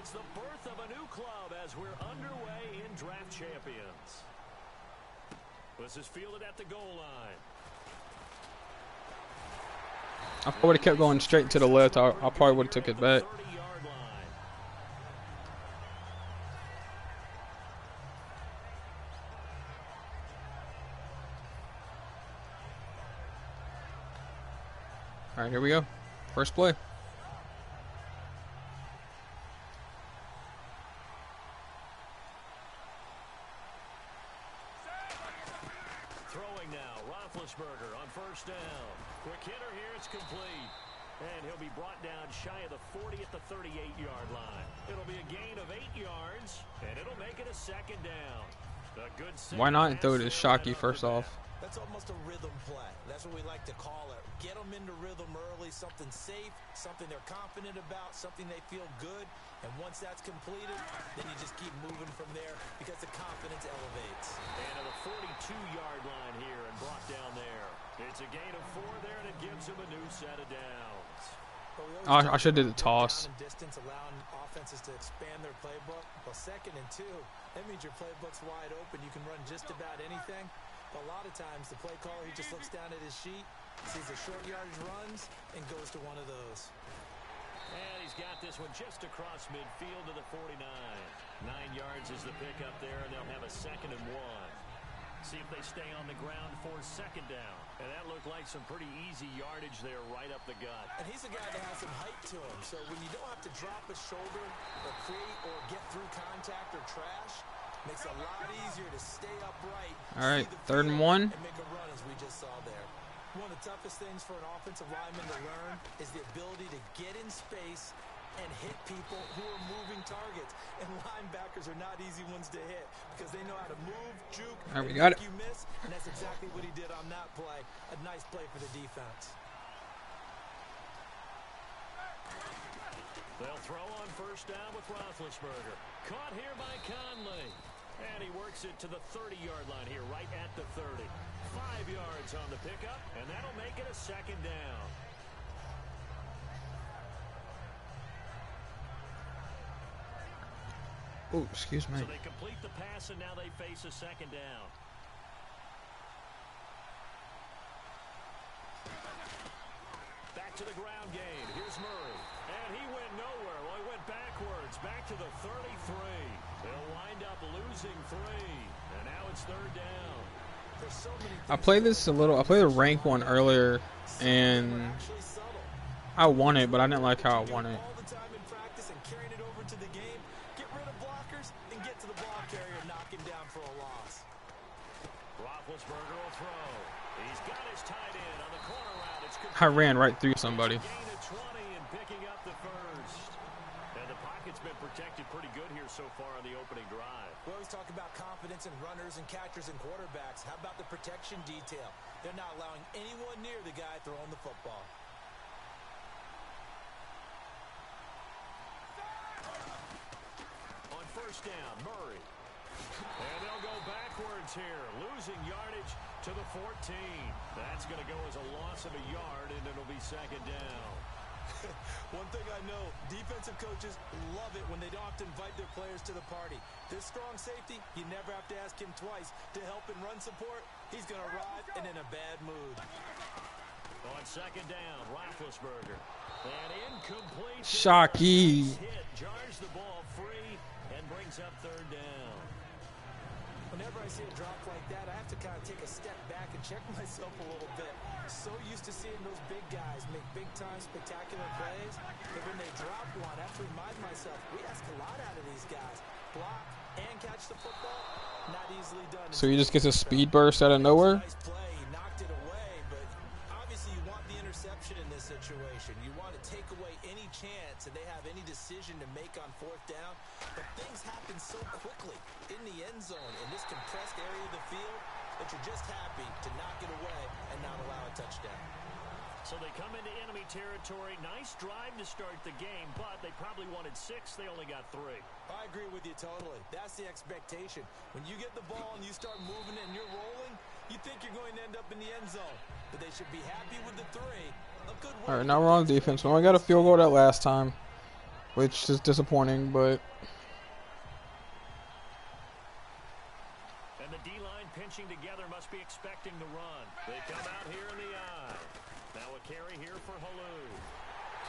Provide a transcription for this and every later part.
It's the birth of a new club as we're underway in Draft Champions. This is fielded at the goal line. If I would have kept going straight to the left, I probably would have took it back. All right, here we go. First play. Throwing now, Roethlisberger on first down. Quick hitter here, it's complete. And he'll be brought down shy of the 40 at the 38-yard line. It'll be a gain of 8 yards, and it'll make it a second down. A good Why not throw this Shockey first off? That's almost a rhythm play. That's what we like to call it. Get them into rhythm early, something safe, something they're confident about, something they feel good. And once that's completed, then you just keep moving from there because the confidence elevates. And to the 42-yard line here and brought down there. It's a gain of 4 there, and it gives him a new set of downs. I should have did the toss. Distance, allowing offenses to expand their playbook. Well, 2nd and 2, that means your playbook's wide open. You can run just about anything. But a lot of times, the play caller, he just looks down at his sheet, sees the short yardage runs, and goes to one of those. And he's got this one just across midfield to the 49. 9 yards is the pickup there, and they'll have a 2nd and 1. See if they stay on the ground for 2nd down. And that looked like some pretty easy yardage there right up the gut. And he's a guy that has some height to him. So when you don't have to drop a shoulder or create or get through contact or trash, makes it a lot easier to stay upright. All right, 3rd and 1. And make a run as we just saw there. One of the toughest things for an offensive lineman to learn is the ability to get in space and hit people who are moving targets. And linebackers are not easy ones to hit because they know how to move, juke, and we got it. You miss, and that's exactly what he did on that play. A nice play for the defense. They'll throw on first down with Roethlisberger. Caught here by Conley. And he works it to the 30-yard line here, right at the 30. 5 yards on the pickup, and that'll make it a 2nd down. Oh, excuse me. So they complete the pass, and now they face a 2nd down. Back to the ground game. Here's Murray. And he went nowhere. Well, he went backwards. Back to the 33. They'll wind up losing 3. And now it's 3rd down. So I played this a little. I played the rank one earlier, and I won it, but I didn't like how I won it. All the time in practice and carrying it over to the game. Get rid of blockers and get to the ball carrier and knock him down for a loss. Roethlisberger will throw. He's got his tight end on the corner route. It's I ran right through somebody. gain of 20 and picking up the 1st. And the pocket's been protected pretty good here so far on the opening drive. We always talk about confidence in runners and catchers and quarterbacks. How about the protection detail? They're not allowing anyone near the guy throwing the football. On first down, Murray. And they'll go backwards here, losing yardage to the 14. That's going to go as a loss of a yard, and it'll be 2nd down. One thing I know, defensive coaches love it when they don't have to invite their players to the party. This strong safety, you never have to ask him twice to help in run support. He's going to arrive and in a bad mood. On 2nd down, Roethlisberger. And incomplete. Shockey. Hit, jars the ball free and brings up 3rd down. Whenever I see a drop like that, I have to kind of take a step back and check myself a little bit. So used to seeing those big guys make big-time spectacular plays, but when they drop one, I have to remind myself, we ask a lot out of these guys. Block and catch the football, not easily done. So he just gets a speed burst out of nowhere? Nice play, he knocked it away, but obviously you want the interception in this situation. You want to take away any chance and they have any decision to make on 4th down, but things happen so quickly in the end zone in this compressed area of the field that you're just happy to knock it away and not allow a touchdown. So they come into enemy territory. Nice drive to start the game, but they probably wanted 6. They only got 3. I agree with you totally. That's the expectation. When you get the ball and you start moving it and you're rolling, you think you're going to end up in the end zone. But they should be happy with the 3. A good win. All right, now we're on defense. We only got a field goal that last time, which is disappointing, but And the D-line pinching together must be expecting the run. They come out here in the eye. Now a carry here for Halou.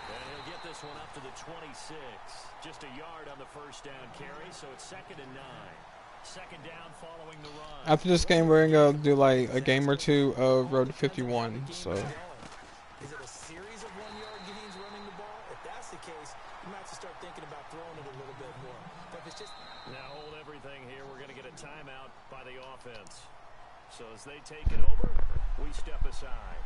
And he'll get this one up to the 26. Just a yard on the first down carry, so it's 2nd and 9. Second down following the run. after this game, we're gonna do like a game or two of Road to 51. So Is it a series of 1-yard gains running the ball? If that's the case, you might have to start thinking about throwing it a little bit more. But if it's just... Now hold everything here. We're going to get a timeout by the offense. So as they take it over, we step aside.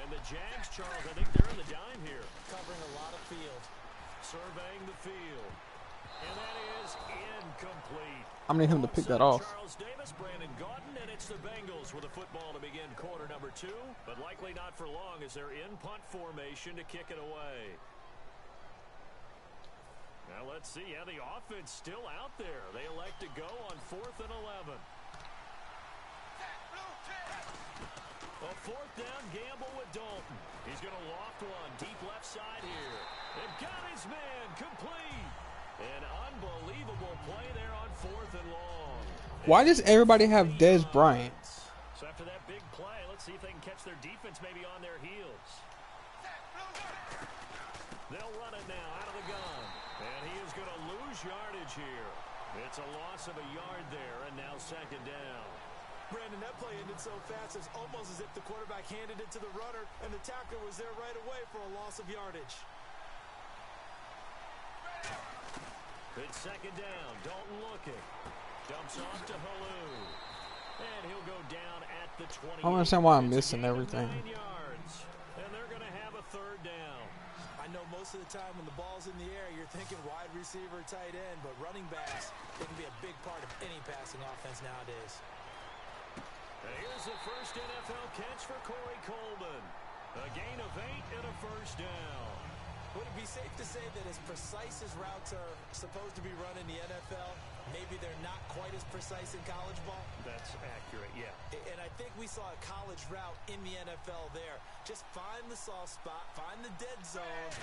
And the Jags, Charles, I think they're in the dime here. Covering a lot of field. Surveying the field. And that is incomplete. I'm gonna need him to pick that off. Charles Davis, Brandon Gaudin, and it's the Bengals with the football to begin quarter number 2. But likely not for long as they're in punt formation to kick it away. Now let's see. Yeah, the offense still out there. They elect to go on 4th and 11. A 4th down gamble with Dalton. He's going to loft one deep left side here. And got his man complete. An unbelievable play there on 4th and long. Why does everybody have Dez Bryant? So after that big play, let's see if they can catch their defense maybe on their heels. They'll run it now out of the gun. And he is going to lose yardage here. It's a loss of a yard there, and now 2nd down. Brandon, that play ended so fast, it's almost as if the quarterback handed it to the runner, and the tackler was there right away for a loss of yardage. It's 2nd down. Dalton looking. Dumps off to Halou. And he'll go down at the 20. I don't understand why I'm missing everything. 9 yards. And they're going to have a 3rd down. I know most of the time when the ball's in the air, you're thinking wide receiver, tight end, but running backs, they can be a big part of any passing offense nowadays. And here's the first NFL catch for Corey Coleman. A gain of 8 and a 1st down. Would it be safe to say that as precise as routes are supposed to be run in the NFL, maybe they're not quite as precise in college ball? That's accurate, yeah. And I think we saw a college route in the NFL there. Just find the soft spot, find the dead zone,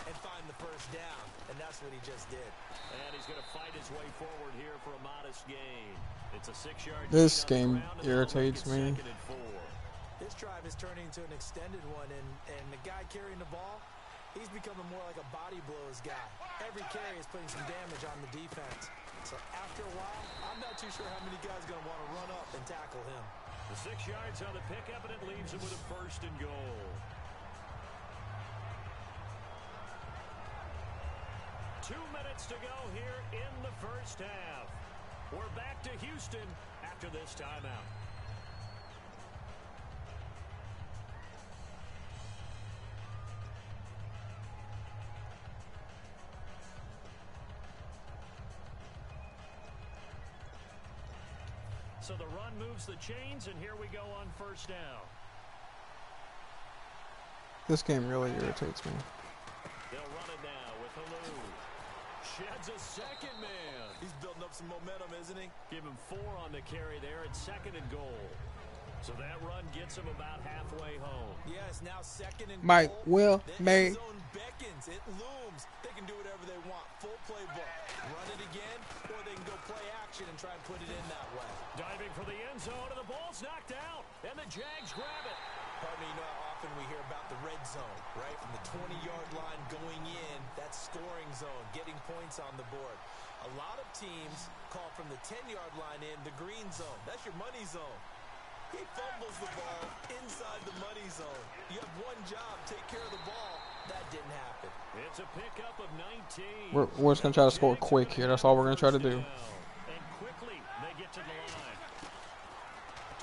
and find the first down. And that's what he just did. And he's going to fight his way forward here for a modest gain. It's a 6-yard This gain on the game ground, and irritates they'll me. make it 2nd and 4. This drive is turning into an extended one, and the guy carrying the ball, he's becoming more like a body blows guy. Every carry is putting some damage on the defense. So after a while, I'm not too sure how many guys are going to want to run up and tackle him. The 6 yards on the pickup, and it leaves him with a 1st and goal. 2 minutes to go here in the first half. We're back to Houston after this timeout. So the run moves the chains, and here we go on 1st down. This game really irritates me. They'll run it now with Halou. Sheds a 2nd man. He's building up some momentum, isn't he? Give him 4 on the carry there. It's 2nd and goal. So that run gets him about halfway home. Yes, now 2nd and Mike goal. Will The May. end zone beckons. It looms. They can do whatever they want. Full playbook. Run it again, or they can go play action and try and put it in that way. Diving for the end zone, and the ball's knocked out. And the Jags grab it. Pardon me, you know how often we hear about the red zone, right? From the 20-yard line going in, that scoring zone, getting points on the board. A lot of teams call from the 10-yard line in the green zone. That's your money zone. He fumbles the ball inside the money zone. You have one job, take care of the ball. That didn't happen. It's a pickup of 19. We're just gonna try to score quick here. That's all we're gonna try to do. And quickly they get to the line.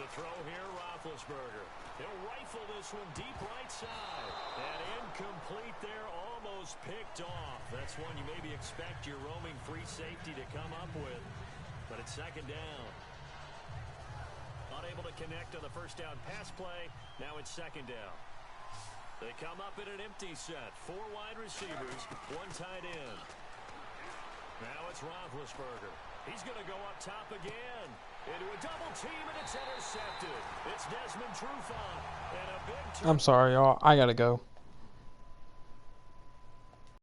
To throw here, Roethlisberger. He'll rifle this one deep right side. And incomplete there, almost picked off. That's one you maybe expect your roaming free safety to come up with. But it's 2nd down. Unable to connect on the 1st down pass play. Now it's 2nd down. They come up in an empty set. 4 wide receivers, 1 tight end. Now it's Roethlisberger. He's going to go up top again. Into a double team, and it's intercepted. It's Desmond Trufant. And a big I'm sorry, y'all. I gotta go.